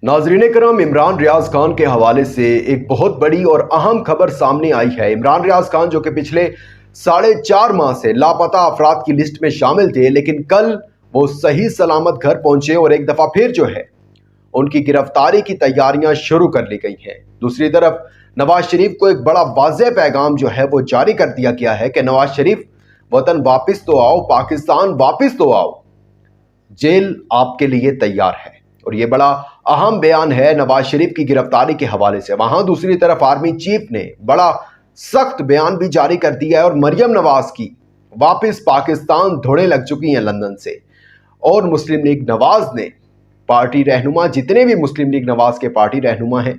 नाजरीन करम, इमरान रियाज खान के हवाले से एक बहुत बड़ी और अहम खबर सामने आई है। इमरान रियाज खान जो कि पिछले 4.5 माह से लापता अफराद की लिस्ट में शामिल थे, लेकिन कल वो सही सलामत घर पहुंचे और एक दफ़ा फिर जो है उनकी गिरफ्तारी की तैयारियां शुरू कर ली गई हैं। दूसरी तरफ नवाज शरीफ को एक बड़ा वाज़ेह पैगाम जो है वो जारी कर दिया गया है कि नवाज शरीफ, वतन वापस तो आओ, पाकिस्तान वापस तो आओ, जेल आपके लिए तैयार है। और ये बड़ा अहम बयान है नवाज शरीफ की गिरफ्तारी के हवाले से। वहां दूसरी तरफ आर्मी चीफ ने बड़ा सख्त बयान भी जारी कर दिया है और मरियम नवाज की वापस पाकिस्तान दौड़े लग चुकी हैं लंदन से। और मुस्लिम लीग नवाज ने पार्टी रहनुमा, जितने भी मुस्लिम लीग नवाज के पार्टी रहनुमा हैं,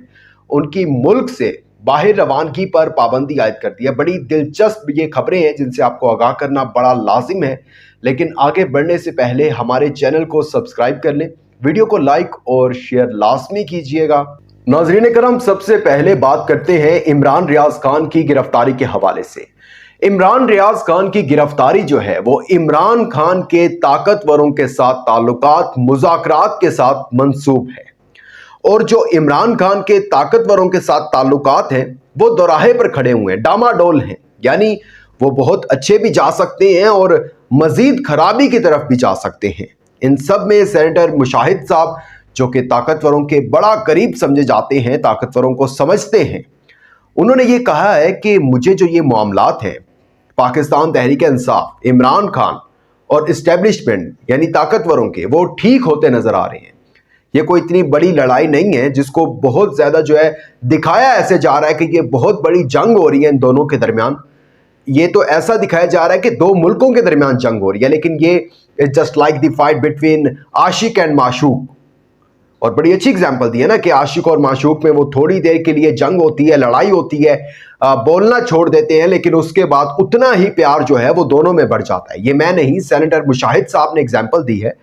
उनकी मुल्क से बाहर रवानगी पर पाबंदी आयद कर दी है। बड़ी दिलचस्प ये खबरें हैं जिनसे आपको आगाह करना बड़ा लाजिम है। लेकिन आगे बढ़ने से पहले हमारे चैनल को सब्सक्राइब कर लें, वीडियो को लाइक और शेयर लाजमी कीजिएगा। नाजरीन करम, सबसे पहले बात करते हैं इमरान रियाज खान की गिरफ्तारी के हवाले से। इमरान रियाज खान की गिरफ्तारी जो है वो इमरान खान के ताकतवरों के साथ ताल्लुकात, मुज़ाकरात के साथ मंसूब है। और जो इमरान खान के ताकतवरों के साथ ताल्लुकात हैं वो दोराहे पर खड़े हुए हैं, डामाडोल हैं। यानी वो बहुत अच्छे भी जा सकते हैं और मजीद खराबी की तरफ भी जा सकते हैं। इन सब में सेनेटर मुशाहिद साहब, जो कि ताकतवरों के बड़ा करीब समझे जाते हैं, ताकतवरों को समझते हैं, उन्होंने ये कहा है कि मुझे जो ये मामलात हैं पाकिस्तान तहरीक इंसाफ, इमरान खान और इस्टेब्लिशमेंट यानी ताकतवरों के, वो ठीक होते नजर आ रहे हैं। ये कोई इतनी बड़ी लड़ाई नहीं है जिसको बहुत ज्यादा जो है दिखाया ऐसे जा रहा है कि ये बहुत बड़ी जंग हो रही है इन दोनों के दरमियान। ये तो ऐसा दिखाया जा रहा है कि दो मुल्कों के दरमियान जंग हो रही है, लेकिन ये it's just like the fight between आशिक एंड माशूक। और बड़ी अच्छी एग्जांपल दी है ना कि आशिक और माशूक में वो थोड़ी देर के लिए जंग होती है, लड़ाई होती है, बोलना छोड़ देते हैं, लेकिन उसके बाद उतना ही प्यार जो है वो दोनों में बढ़ जाता है। ये मैं नहीं, सेनेटर मुशाहिद साहब ने एग्जाम्पल दी है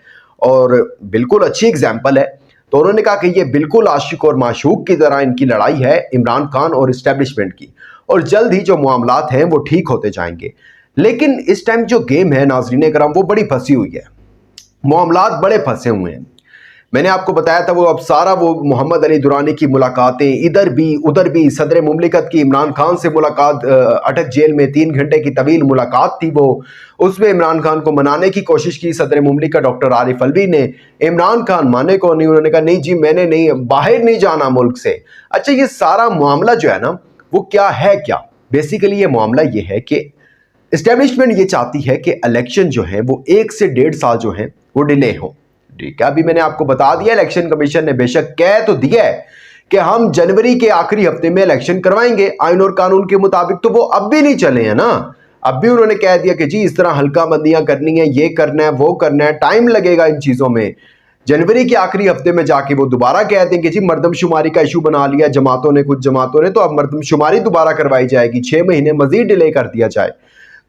और बिल्कुल अच्छी एग्जाम्पल है। तो उन्होंने कहा कि ये बिल्कुल आशिक और माशूक की तरह इनकी लड़ाई है, इमरान खान और इस्टेब्लिशमेंट की, और जल्द ही जो मामलात हैं वो ठीक होते जाएंगे। लेकिन इस टाइम जो गेम है नाजरीन करम, वो बड़ी फंसी हुई है, मामलात बड़े फंसे हुए हैं। मैंने आपको बताया था वो अब सारा वो मोहम्मद अली दुरानी की मुलाकातें, इधर भी उधर भी, सदर मुमलिकत की इमरान खान से मुलाकात, अटक जेल में 3 घंटे की तवील मुलाकात थी वो, उसमें इमरान खान को मनाने की कोशिश की सदर मुमलिकत डॉक्टर आरिफ अलवी ने। इमरान खान माने को नहीं, उन्होंने कहा नहीं जी मैंने नहीं, बाहर नहीं जाना मुल्क से। अच्छा, ये सारा मामला जो है ना वो क्या है, क्या बेसिकली ये मामला ये है कि एस्टेब्लिशमेंट ये चाहती है कि इलेक्शन जो है वो 1 से 1.5 साल जो है वो डिले हो। ठीक है, अभी मैंने आपको बता दिया, इलेक्शन कमीशन ने बेशक कह तो दिया है कि हम जनवरी के आखिरी हफ्ते में इलेक्शन करवाएंगे आइन और कानून के मुताबिक, तो वो अब भी नहीं चले हैं ना। अब भी उन्होंने कह दिया कि जी इस तरह हल्का बंदियां करनी है, ये करना है, वो करना है, टाइम लगेगा इन चीजों में। जनवरी के आखिरी हफ्ते में जाके वो दोबारा कहते हैं कि जी मर्दमशुमारी का इशू बना लिया जमातों ने, कुछ जमातों ने, तो अब मर्दमशुमारी दोबारा करवाई जाएगी, 6 महीने मजीद डिले कर दिया जाए।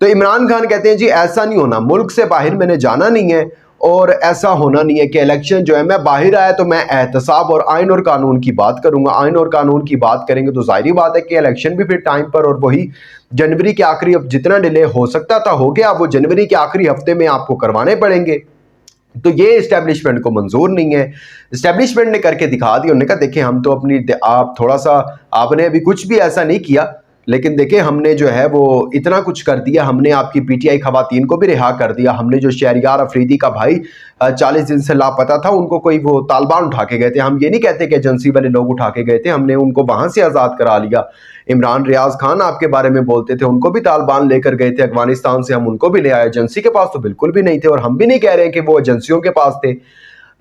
तो इमरान खान कहते हैं जी ऐसा नहीं होना, मुल्क से बाहर मैंने जाना नहीं है और ऐसा होना नहीं है कि इलेक्शन जो है, मैं बाहर आया तो मैं एहतसाब और आइन और कानून की बात करूंगा। आइन और कानून की बात करेंगे तो जाहिर बात है कि इलेक्शन भी फिर टाइम पर, और वही जनवरी के आखिरी, अब जितना डिले हो सकता था हो गया, वो जनवरी के आखिरी हफ्ते में आपको करवाने पड़ेंगे। तो ये इस्टेब्लिशमेंट को मंजूर नहीं है। इस्टेब्लिशमेंट ने करके दिखा दिया, उन्होंने कहा देखिए हम तो अपनी, आप थोड़ा सा, आपने अभी कुछ भी ऐसा नहीं किया, लेकिन देखिए हमने जो है वो इतना कुछ कर दिया, हमने आपकी पीटीआई खवातीन को भी रिहा कर दिया, हमने जो शहरियार अफरीदी का भाई 40 दिन से लापता था उनको कोई वो तालिबान उठा के गए थे, हम ये नहीं कहते कि एजेंसी वाले लोग उठा के गए थे, हमने उनको वहां से आज़ाद करा लिया। इमरान रियाज खान आपके बारे में बोलते थे, उनको भी तालिबान लेकर गए थे अफगानिस्तान से, हम उनको भी ले आए। एजेंसी के पास तो बिल्कुल भी नहीं थे, और हम भी नहीं कह रहे हैं कि वो एजेंसियों के पास थे।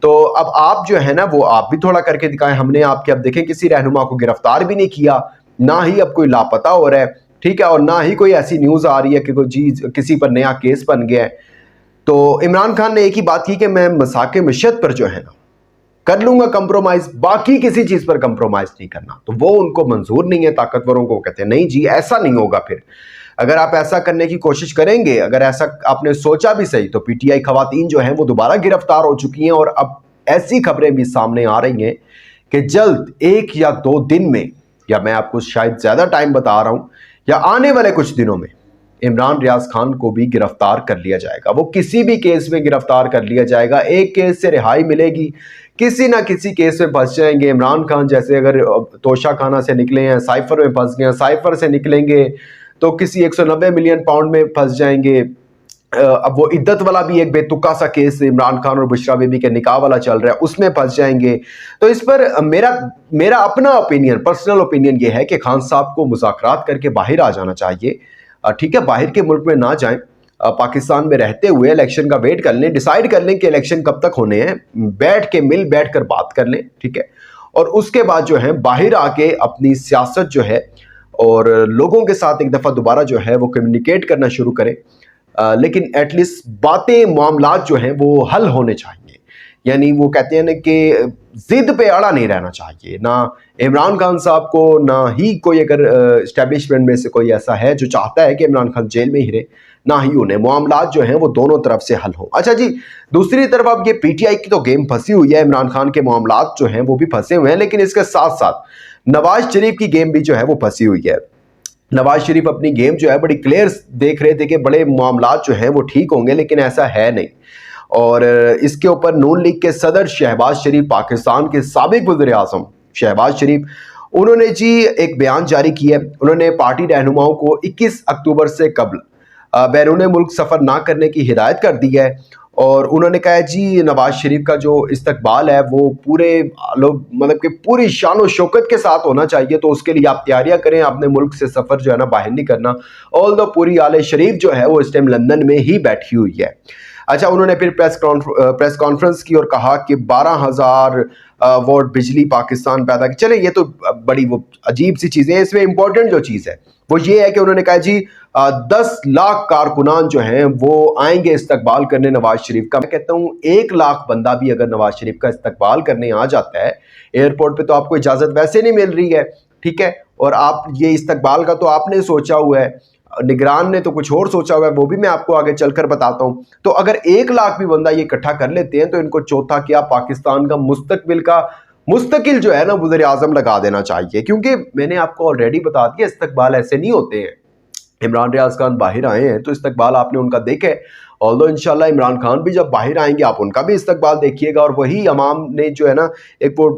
तो अब आप जो है ना वो आप भी थोड़ा करके दिखाएं। हमने आपके, अब देखें, किसी रहनुमा को गिरफ्तार भी नहीं किया, ना ही अब कोई लापता हो रहा है, ठीक है, और ना ही कोई ऐसी न्यूज आ रही है कि कोई जी किसी पर नया केस बन गया है। तो इमरान खान ने एक ही बात की कि मैं मसाके मशत पर जो है ना कर लूंगा कंप्रोमाइज, बाकी किसी चीज पर कंप्रोमाइज नहीं करना। तो वो उनको मंजूर नहीं है, ताकतवरों को कहते हैं नहीं जी ऐसा नहीं होगा। फिर अगर आप ऐसा करने की कोशिश करेंगे, अगर ऐसा आपने सोचा भी सही, तो पीटीआई खवातीन जो हैं वो दोबारा गिरफ्तार हो चुकी हैं, और अब ऐसी खबरें भी सामने आ रही हैं कि जल्द 1 या 2 दिन में, या मैं आपको शायद ज्यादा टाइम बता रहा हूं, या आने वाले कुछ दिनों में इमरान रियाज खान को भी गिरफ्तार कर लिया जाएगा। वो किसी भी केस में गिरफ्तार कर लिया जाएगा, एक केस से रिहाई मिलेगी, किसी ना किसी केस में फंस जाएंगे। इमरान खान जैसे अगर तोशा खाना से निकले हैं, साइफर में फंस गए हैं, साइफर से निकलेंगे तो किसी 190 मिलियन पाउंड में फंस जाएंगे। अब वो इद्दत वाला भी एक बेतुका सा केस इमरान खान और बुशरा बीबी के निकाह वाला चल रहा है, उसमें फंस जाएंगे। तो इस पर मेरा मेरा अपना ओपिनियन, पर्सनल ओपिनियन ये है कि खान साहब को मुज़ाकरात करके बाहर आ जाना चाहिए। ठीक है, बाहर के मुल्क में ना जाएं, पाकिस्तान में रहते हुए इलेक्शन का वेट कर लें, डिसाइड कर लें कि इलेक्शन कब तक होने हैं, बैठ कर बात कर लें। ठीक है, और उसके बाद जो है बाहर आके अपनी सियासत जो है और लोगों के साथ एक दफ़ा दोबारा जो है वो कम्युनिकेट करना शुरू करें। लेकिन एटलीस्ट बातें, मामलात जो हैं वो हल होने चाहिए। यानी वो कहते हैं ना कि जिद पे अड़ा नहीं रहना चाहिए। ना इमरान खान साहब को, ना ही कोई अगर इस्टेब्लिशमेंट में से कोई ऐसा है जो चाहता है कि इमरान खान जेल में ही रहे, ना ही उन्हें। मामलात जो हैं वो दोनों तरफ से हल हों। अच्छा जी, दूसरी तरफ अब ये पीटीआई की तो गेम फंसी हुई है, इमरान खान के मामलात जो हैं वो भी फंसे हुए हैं, लेकिन इसके साथ साथ नवाज शरीफ की गेम भी जो है वो फंसी हुई है। नवाज शरीफ अपनी गेम जो है बड़ी क्लियर देख रहे थे कि बड़े मामलात जो हैं वो ठीक होंगे, लेकिन ऐसा है नहीं। और इसके ऊपर नून लीग के सदर शहबाज शरीफ, पाकिस्तान के साबिक वज़ीर आज़म शहबाज शरीफ, उन्होंने जी एक बयान जारी किया। उन्होंने पार्टी रहनुमाओं को 21 अक्टूबर से कबल बैरून मुल्क सफ़र ना करने की हिदायत कर दी है। और उन्होंने कहा जी नवाज शरीफ का जो इस्तकबाल है वो पूरे लोग मतलब कि पूरी शान और शौकत के साथ होना चाहिए, तो उसके लिए आप तैयारियां करें, अपने मुल्क से सफ़र जो है ना बाहर नहीं करना। ऑल दो पूरी आले शरीफ जो है वो इस टाइम लंदन में ही बैठी हुई है। अच्छा, उन्होंने फिर प्रेस कॉन्फ्रेंस की और कहा कि 12,000 वोट बिजली पाकिस्तान पैदा की। चले, ये तो बड़ी वो अजीब सी चीज़ें हैं। इसमें इंपॉर्टेंट जो चीज़ है वो ये है कि उन्होंने कहा जी 10 लाख कारकुनान जो हैं वो आएंगे इस्तकबाल करने नवाज शरीफ का। मैं कहता हूँ 1 लाख बंदा भी अगर नवाज शरीफ का इस्तकबाल करने आ जाता है एयरपोर्ट पे, तो आपको इजाज़त वैसे नहीं मिल रही है। ठीक है, और आप ये इस्तकबाल का तो आपने सोचा हुआ है, निगरान ने तो कुछ और सोचा हुआ है, वो भी मैं आपको आगे चलकर बताता हूं। तो अगर 1 लाख भी बंदा ये इकट्ठा कर लेते हैं तो इनको चौथा क्या पाकिस्तान का मुस्तकबिल का मुस्तकिल जो है ना वज़ीर आज़म लगा देना चाहिए। क्योंकि मैंने आपको ऑलरेडी बता दिया इस्तकबाल ऐसे नहीं होते हैं। इमरान रियाज खान बाहर आए हैं तो इस्तकबाल आपने उनका देखे, ऑल्दो इंशाल्लाह इमरान खान भी जब बाहर आएंगे आप उनका भी इस्तकबाल देखिएगा। और वही अवाम ने जो है ना एक वो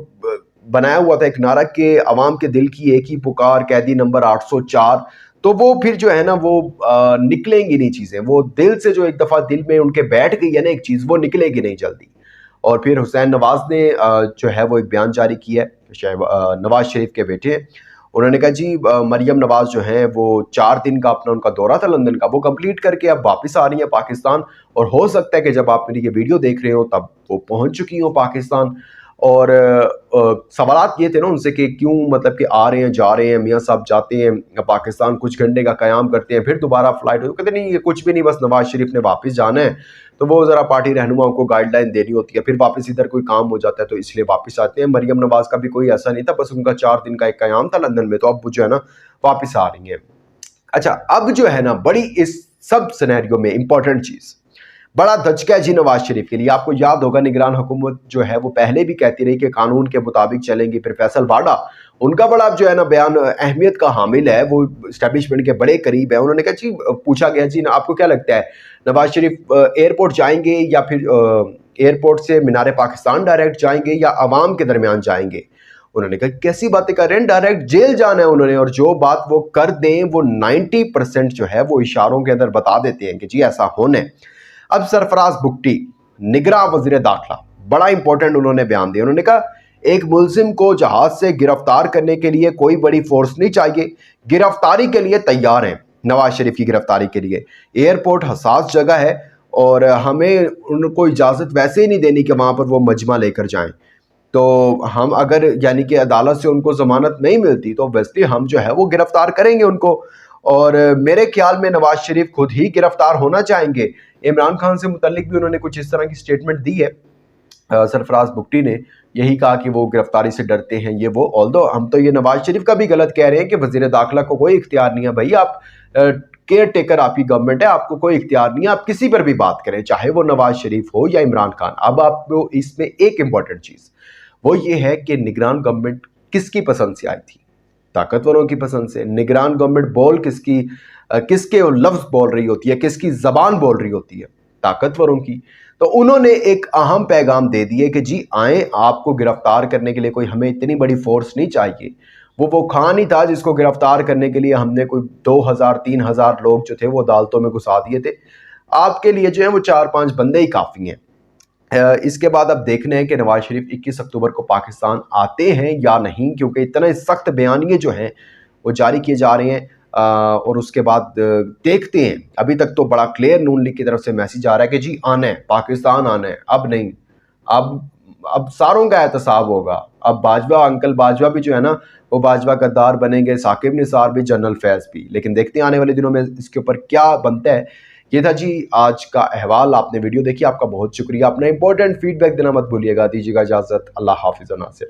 बनाया हुआ था एक नारा के अवाम के दिल की एक ही पुकार, कैदी नंबर 804। तो वो फिर जो है ना वो निकलेंगी नहीं चीज़ें, वो दिल से जो एक दफ़ा दिल में उनके बैठ गई है ना एक चीज़, वो निकलेगी नहीं जल्दी। और फिर हुसैन नवाज ने जो है वो एक बयान जारी किया है, नवाज शरीफ के बेटे हैं। उन्होंने कहा जी मरियम नवाज जो हैं वो 4 दिन का अपना उनका दौरा था लंदन का, वो कंप्लीट करके अब वापस आ रही हैं पाकिस्तान। और हो सकता है कि जब आप मेरी ये वीडियो देख रहे हो तब वो पहुंच चुकी हो पाकिस्तान। और सवालात ये थे ना उनसे कि क्यों मतलब कि आ रहे हैं जा रहे हैं, मियाँ साहब जाते हैं पाकिस्तान, कुछ घंटे का क़याम करते हैं, फिर दोबारा फ्लाइट हो। कहते नहीं ये कुछ भी नहीं, बस नवाज शरीफ ने वापस जाना है, तो वो ज़रा पार्टी रहनुमाओं को गाइडलाइन देनी होती है, फिर वापस इधर कोई काम हो जाता है तो इसलिए वापस आते हैं। मरियम नवाज का भी कोई ऐसा नहीं था, बस उनका 4 दिन का एक क़याम था लंदन में, तो अब वो जो है ना वापस आ रही हैं। अच्छा, अब जो है ना बड़ी इस सब सिनेरियो में इंपॉर्टेंट चीज़, बड़ा धचका है जी नवाज शरीफ के लिए। आपको याद होगा निगरान हुकूमत जो है वो पहले भी कहती रही कि कानून के मुताबिक चलेंगी। फिर फैसल वाडा उनका बड़ा जो है ना बयान अहमियत का हामिल है, वो इस्टेब्लिशमेंट के बड़े करीब है। उन्होंने कहा जी, पूछा गया जी आपको क्या लगता है नवाज शरीफ एयरपोर्ट जाएंगे या फिर एयरपोर्ट से मीनार पाकिस्तान डायरेक्ट जाएंगे या अवाम के दरमियान जाएंगे। उन्होंने कहा कैसी बातें कर रहे हैं, डायरेक्ट जेल जाना है उन्होंने, और जो बात वो कर दें वो 90% जो है वो इशारों के अंदर बता देते हैं कि जी ऐसा होना है। अब सरफराज बुगटी निगरां वज़ीर दाखिला बड़ा इंपॉर्टेंट उन्होंने बयान दिया। उन्होंने कहा एक मुलजिम को जहाज से गिरफ्तार करने के लिए कोई बड़ी फोर्स नहीं चाहिए, गिरफ्तारी के लिए तैयार हैं। नवाज शरीफ की गिरफ्तारी के लिए एयरपोर्ट हसास जगह है और हमें उनको इजाज़त वैसे ही नहीं देनी कि वहाँ पर वो मजमा लेकर जाएं। तो हम अगर यानी कि अदालत से उनको ज़मानत नहीं मिलती तो ऑब्वियसली हम जो है वो गिरफ्तार करेंगे उनको। और मेरे ख्याल में नवाज शरीफ खुद ही गिरफ्तार होना चाहेंगे। इमरान खान से मुतल्लिक भी उन्होंने कुछ इस तरह की स्टेटमेंट दी है। सरफराज बुगटी ने यही कहा कि वो गिरफ्तारी से डरते हैं ये वो। ऑल्दो हम तो ये नवाज शरीफ का भी गलत कह रहे हैं कि वज़ीर दाखिला को कोई इख्तियार नहीं है। भाई आप केयर टेकर, आपकी गवर्नमेंट है, आपको कोई इख्तियार नहीं है, आप किसी पर भी बात करें, चाहे वो नवाज शरीफ हो या इमरान खान। अब आपको इसमें एक इंपॉर्टेंट चीज़ वो ये है कि निगरान गवर्नमेंट किसकी पसंद से आई थी, ताकतवरों की पसंद से। निगरान गवर्नमेंट बोल किसकी किसके वो लफ्ज़ बोल रही होती है, किसकी ज़बान बोल रही होती है, ताकतवरों की। तो उन्होंने एक अहम पैगाम दे दिए कि जी आएँ, आपको गिरफ्तार करने के लिए कोई हमें इतनी बड़ी फोर्स नहीं चाहिए। वो खान ही था जिसको गिरफ्तार करने के लिए हमने कोई 2000-3000 लोग जो थे वो अदालतों में घुसा दिए थे। आपके लिए जो है वो 4-5 बंदे ही काफ़ी हैं। इसके बाद अब देखना है कि नवाज शरीफ 21 अक्टूबर को पाकिस्तान आते हैं या नहीं, क्योंकि इतने सख्त बयानिए जो हैं वो जारी किए जा रहे हैं। और उसके बाद देखते हैं। अभी तक तो बड़ा क्लियर नून लीग की तरफ से मैसेज आ रहा है कि जी आना है, पाकिस्तान आना है, अब नहीं, अब सारों का एहतसाब होगा। अब बाजवा, अंकल बाजवा भी जो है ना वो बाजवा गद्दार बनेंगे, साकिब निसार भी, जनरल फैज़ भी। लेकिन देखते हैं आने वाले दिनों में इसके ऊपर क्या बनता है। ये था जी आज का अहवाल। आपने वीडियो देखी, आपका बहुत शुक्रिया। अपना इंपॉर्टेंट फीडबैक देना मत भूलिएगा। दीजिएगा इजाज़त। अल्लाह हाफिज़ नासिर।